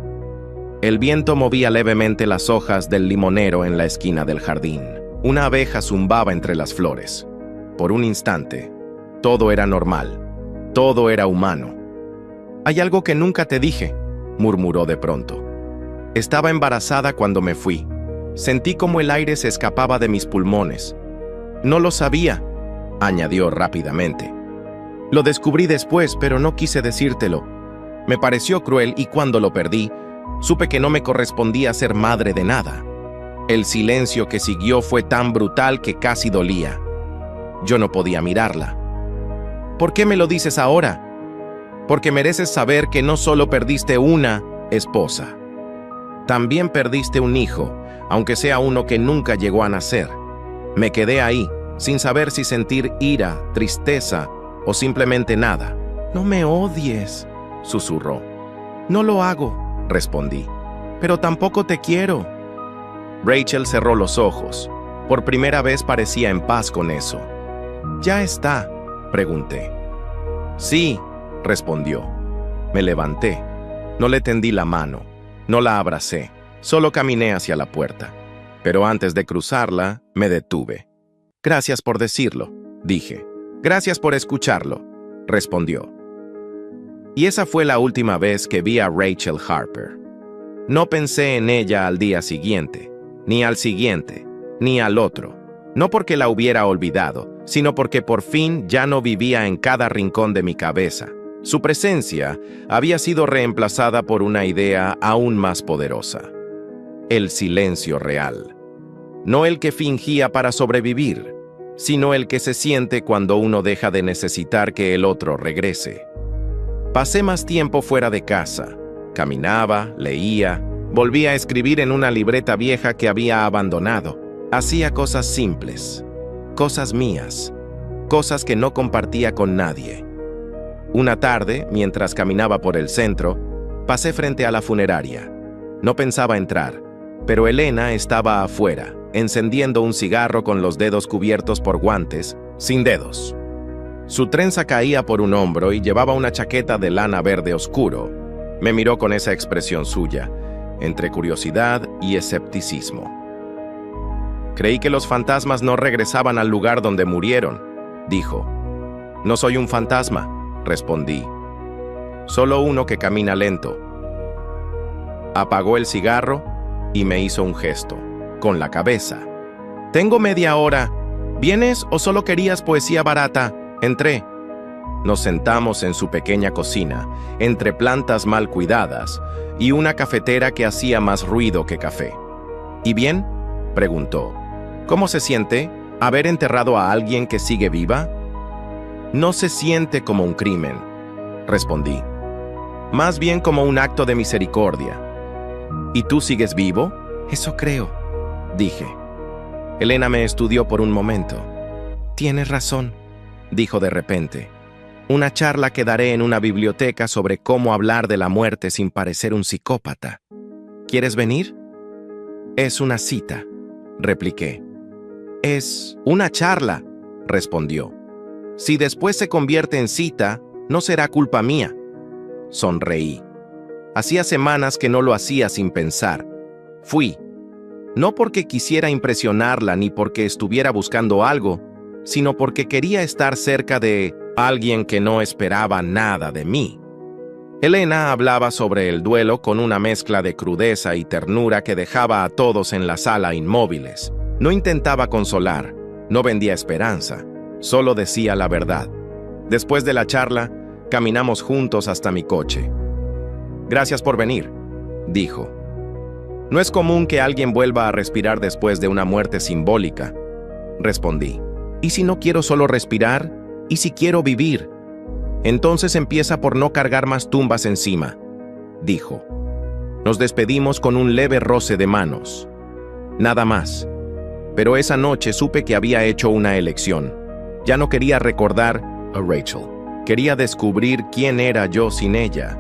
El viento movía levemente las hojas del limonero en la esquina del jardín. Una abeja zumbaba entre las flores. Por un instante, todo era normal. Todo era humano. «Hay algo que nunca te dije», murmuró de pronto. «Estaba embarazada cuando me fui. Sentí como el aire se escapaba de mis pulmones. No lo sabía», añadió rápidamente. «Lo descubrí después, pero no quise decírtelo. Me pareció cruel y cuando lo perdí, supe que no me correspondía ser madre de nada. El silencio que siguió fue tan brutal que casi dolía. Yo no podía mirarla». «¿Por qué me lo dices ahora?». «Porque mereces saber que no solo perdiste una esposa. También perdiste un hijo, aunque sea uno que nunca llegó a nacer». Me quedé ahí, sin saber si sentir ira, tristeza o simplemente nada. «No me odies», susurró. «No lo hago», respondí. «Pero tampoco te quiero». Rachel cerró los ojos. Por primera vez parecía en paz con eso. «¿Ya está?», pregunté. «Sí», respondió. Me levanté. No le tendí la mano. No la abracé. Solo caminé hacia la puerta. Pero antes de cruzarla, me detuve. «Gracias por decirlo», dije. «Gracias por escucharlo», respondió. Y esa fue la última vez que vi a Rachel Harper. No pensé en ella al día siguiente, ni al siguiente, ni al otro. No porque la hubiera olvidado, sino porque por fin ya no vivía en cada rincón de mi cabeza. Su presencia había sido reemplazada por una idea aún más poderosa. El silencio real. No el que fingía para sobrevivir, sino el que se siente cuando uno deja de necesitar que el otro regrese. Pasé más tiempo fuera de casa. Caminaba, leía, volvía a escribir en una libreta vieja que había abandonado. Hacía cosas simples, cosas mías, cosas que no compartía con nadie. Una tarde, mientras caminaba por el centro, pasé frente a la funeraria. No pensaba entrar, pero Elena estaba afuera, encendiendo un cigarro con los dedos cubiertos por guantes, sin dedos. Su trenza caía por un hombro y llevaba una chaqueta de lana verde oscuro. Me miró con esa expresión suya, entre curiosidad y escepticismo. Creí que los fantasmas no regresaban al lugar donde murieron, dijo. No soy un fantasma, respondí. Solo uno que camina lento. Apagó el cigarro y me hizo un gesto, con la cabeza. Tengo media hora. ¿Vienes o solo querías poesía barata? Entré. Nos sentamos en su pequeña cocina, entre plantas mal cuidadas, y una cafetera que hacía más ruido que café. ¿Y bien?, preguntó. ¿Cómo se siente haber enterrado a alguien que sigue viva? No se siente como un crimen, respondí. Más bien como un acto de misericordia. ¿Y tú sigues vivo? Eso creo, dije. Elena me estudió por un momento. Tienes razón, dijo de repente. Una charla que daré en una biblioteca sobre cómo hablar de la muerte sin parecer un psicópata. ¿Quieres venir? Es una cita, repliqué. Es una charla, respondió. Si después se convierte en cita, no será culpa mía. Sonreí. Hacía semanas que no lo hacía sin pensar. Fui. No porque quisiera impresionarla ni porque estuviera buscando algo, sino porque quería estar cerca de alguien que no esperaba nada de mí. Elena hablaba sobre el duelo con una mezcla de crudeza y ternura que dejaba a todos en la sala inmóviles. No intentaba consolar, no vendía esperanza, solo decía la verdad. Después de la charla, caminamos juntos hasta mi coche. Gracias por venir, dijo. No es común que alguien vuelva a respirar después de una muerte simbólica, respondí. ¿Y si no quiero solo respirar? ¿Y si quiero vivir? Entonces empieza por no cargar más tumbas encima, dijo. Nos despedimos con un leve roce de manos. Nada más. Pero esa noche supe que había hecho una elección. Ya no quería recordar a Rachel. Quería descubrir quién era yo sin ella.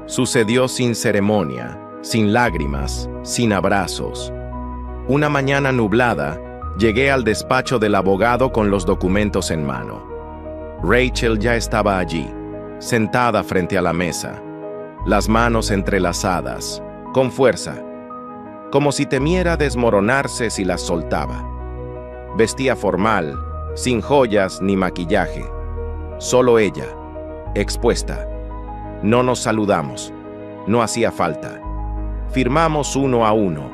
Sucedió sin ceremonia, sin lágrimas, sin abrazos. Una mañana nublada, llegué al despacho del abogado con los documentos en mano. Rachel ya estaba allí, sentada frente a la mesa, las manos entrelazadas, con fuerza, como si temiera desmoronarse si las soltaba. Vestía formal, sin joyas ni maquillaje. Solo ella, expuesta. No nos saludamos. No hacía falta. Firmamos uno a uno.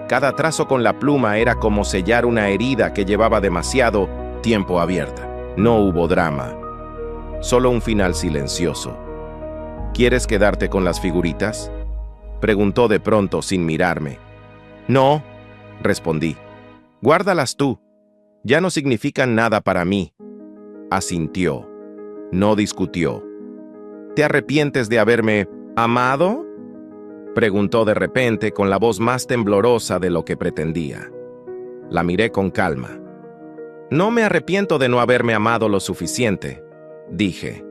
Cada trazo con la pluma era como sellar una herida que llevaba demasiado tiempo abierta. No hubo drama. Solo un final silencioso. ¿Quieres quedarte con las figuritas?, preguntó de pronto sin mirarme. No, respondí. Guárdalas tú. Ya no significan nada para mí. Asintió. No discutió. ¿Te arrepientes de haberme amado?, preguntó de repente con la voz más temblorosa de lo que pretendía. La miré con calma. No me arrepiento de no haberme amado lo suficiente, dije.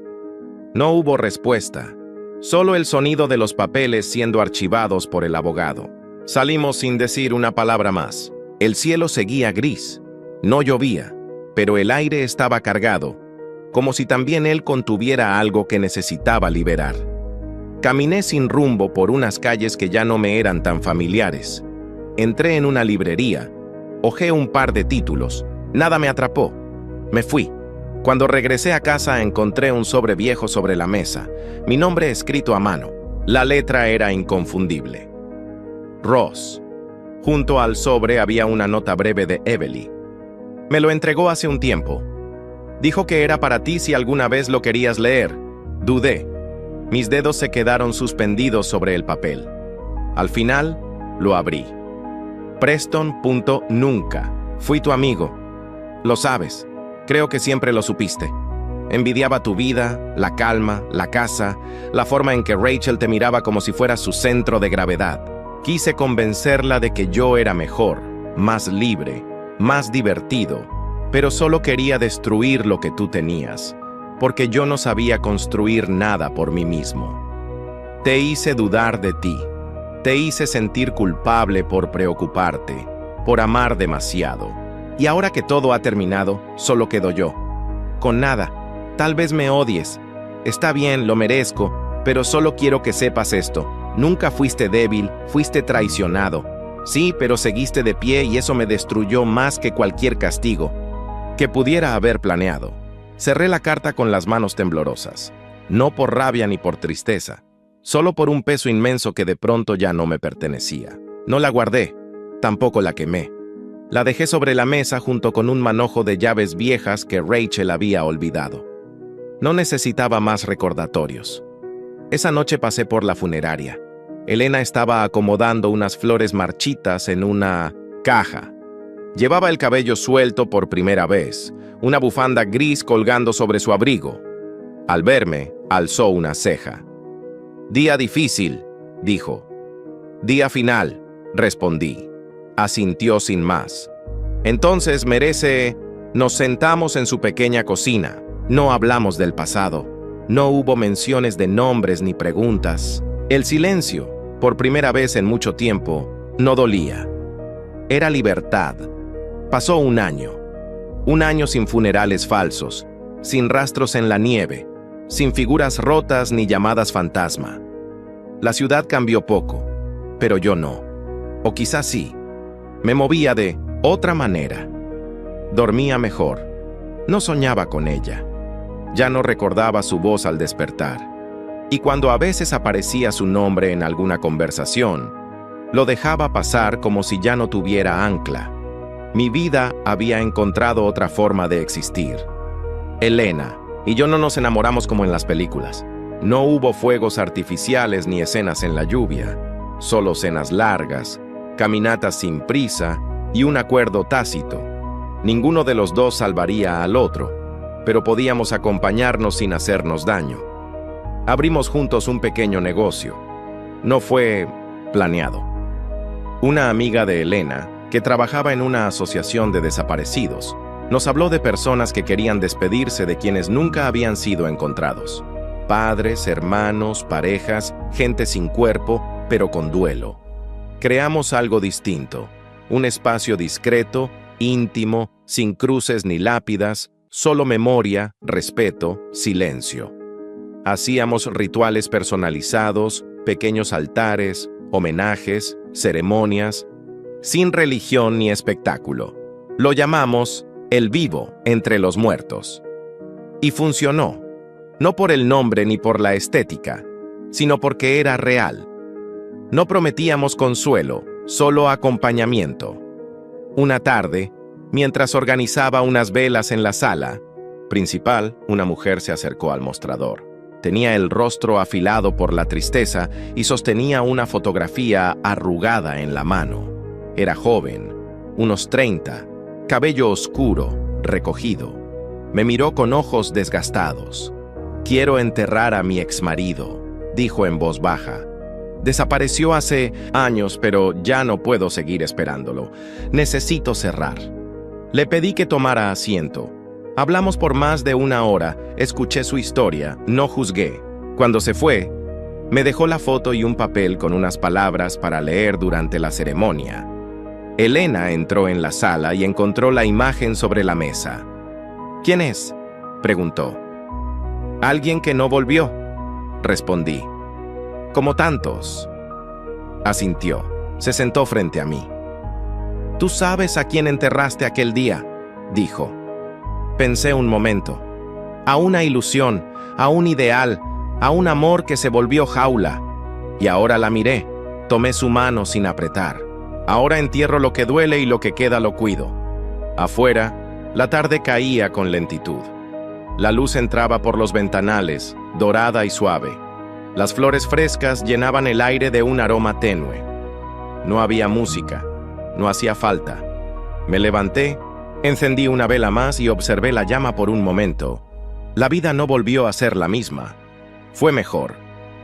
No hubo respuesta, solo el sonido de los papeles siendo archivados por el abogado. Salimos sin decir una palabra más. El cielo seguía gris. No llovía, pero el aire estaba cargado, como si también él contuviera algo que necesitaba liberar. Caminé sin rumbo por unas calles que ya no me eran tan familiares. Entré en una librería, hojeé un par de títulos. Nada me atrapó. Me fui. Cuando regresé a casa encontré un sobre viejo sobre la mesa, mi nombre escrito a mano. La letra era inconfundible. Ross. Junto al sobre había una nota breve de Emily. Me lo entregó hace un tiempo. Dijo que era para ti si alguna vez lo querías leer. Dudé. Mis dedos se quedaron suspendidos sobre el papel. Al final, lo abrí. Preston.nunca. Fui tu amigo. Lo sabes. Creo que siempre lo supiste. Envidiaba tu vida, la calma, la casa, la forma en que Rachel te miraba como si fueras su centro de gravedad. Quise convencerla de que yo era mejor, más libre, más divertido, pero solo quería destruir lo que tú tenías, porque yo no sabía construir nada por mí mismo. Te hice dudar de ti. Te hice sentir culpable por preocuparte, por amar demasiado. Y ahora que todo ha terminado, solo quedo yo. Con nada. Tal vez me odies. Está bien, lo merezco. Pero solo quiero que sepas esto. Nunca fuiste débil, fuiste traicionado. Sí, pero seguiste de pie y eso me destruyó más que cualquier castigo que pudiera haber planeado. Cerré la carta con las manos temblorosas. No por rabia ni por tristeza, solo por un peso inmenso que de pronto ya no me pertenecía. No la guardé, tampoco la quemé. La dejé sobre la mesa junto con un manojo de llaves viejas que Rachel había olvidado. No necesitaba más recordatorios. Esa noche pasé por la funeraria. Elena estaba acomodando unas flores marchitas en una caja. Llevaba el cabello suelto por primera vez, una bufanda gris colgando sobre su abrigo. Al verme, alzó una ceja. «Día difícil», dijo. «Día final», respondí. Asintió sin más. «Entonces merece...». Nos sentamos en su pequeña cocina. No hablamos del pasado. No hubo menciones de nombres ni preguntas. El silencio, por primera vez en mucho tiempo, no dolía. Era libertad. Pasó un año. Un año sin funerales falsos, sin rastros en la nieve, sin figuras rotas ni llamadas fantasma. La ciudad cambió poco, pero yo no. O quizás sí. Me movía de otra manera. Dormía mejor. No soñaba con ella. Ya no recordaba su voz al despertar. Y cuando a veces aparecía su nombre en alguna conversación, lo dejaba pasar como si ya no tuviera ancla. Mi vida había encontrado otra forma de existir. Elena y yo no nos enamoramos como en las películas. No hubo fuegos artificiales ni escenas en la lluvia, solo cenas largas, caminatas sin prisa y un acuerdo tácito. Ninguno de los dos salvaría al otro, pero podíamos acompañarnos sin hacernos daño. Abrimos juntos un pequeño negocio. No fue planeado. Una amiga de Elena, que trabajaba en una asociación de desaparecidos, nos habló de personas que querían despedirse de quienes nunca habían sido encontrados. Padres, hermanos, parejas, gente sin cuerpo, pero con duelo. Creamos algo distinto, un espacio discreto, íntimo, sin cruces ni lápidas, solo memoria, respeto, silencio. Hacíamos rituales personalizados, pequeños altares, homenajes, ceremonias, sin religión ni espectáculo. Lo llamamos el vivo entre los muertos. Y funcionó, no por el nombre ni por la estética, sino porque era real. No prometíamos consuelo, solo acompañamiento. Una tarde, mientras organizaba unas velas en la sala principal, una mujer se acercó al mostrador. Tenía el rostro afilado por la tristeza y sostenía una fotografía arrugada en la mano. Era joven, unos 30, cabello oscuro, recogido. Me miró con ojos desgastados. «Quiero enterrar a mi exmarido», dijo en voz baja. «Desapareció hace años, pero ya no puedo seguir esperándolo. Necesito cerrar». Le pedí que tomara asiento. Hablamos por más de una hora, escuché su historia, no juzgué. Cuando se fue, me dejó la foto y un papel con unas palabras para leer durante la ceremonia. Elena entró en la sala y encontró la imagen sobre la mesa. «¿Quién es?», preguntó. «Alguien que no volvió», respondí. «Como tantos». Asintió. Se sentó frente a mí. «¿Tú sabes a quién enterraste aquel día?», dijo. Pensé un momento. A una ilusión, a un ideal, a un amor que se volvió jaula. Y ahora la miré. Tomé su mano sin apretar. Ahora entierro lo que duele y lo que queda lo cuido. Afuera, la tarde caía con lentitud. La luz entraba por los ventanales, dorada y suave. Las flores frescas llenaban el aire de un aroma tenue. No había música. No hacía falta. Me levanté, encendí una vela más y observé la llama por un momento. La vida no volvió a ser la misma. Fue mejor.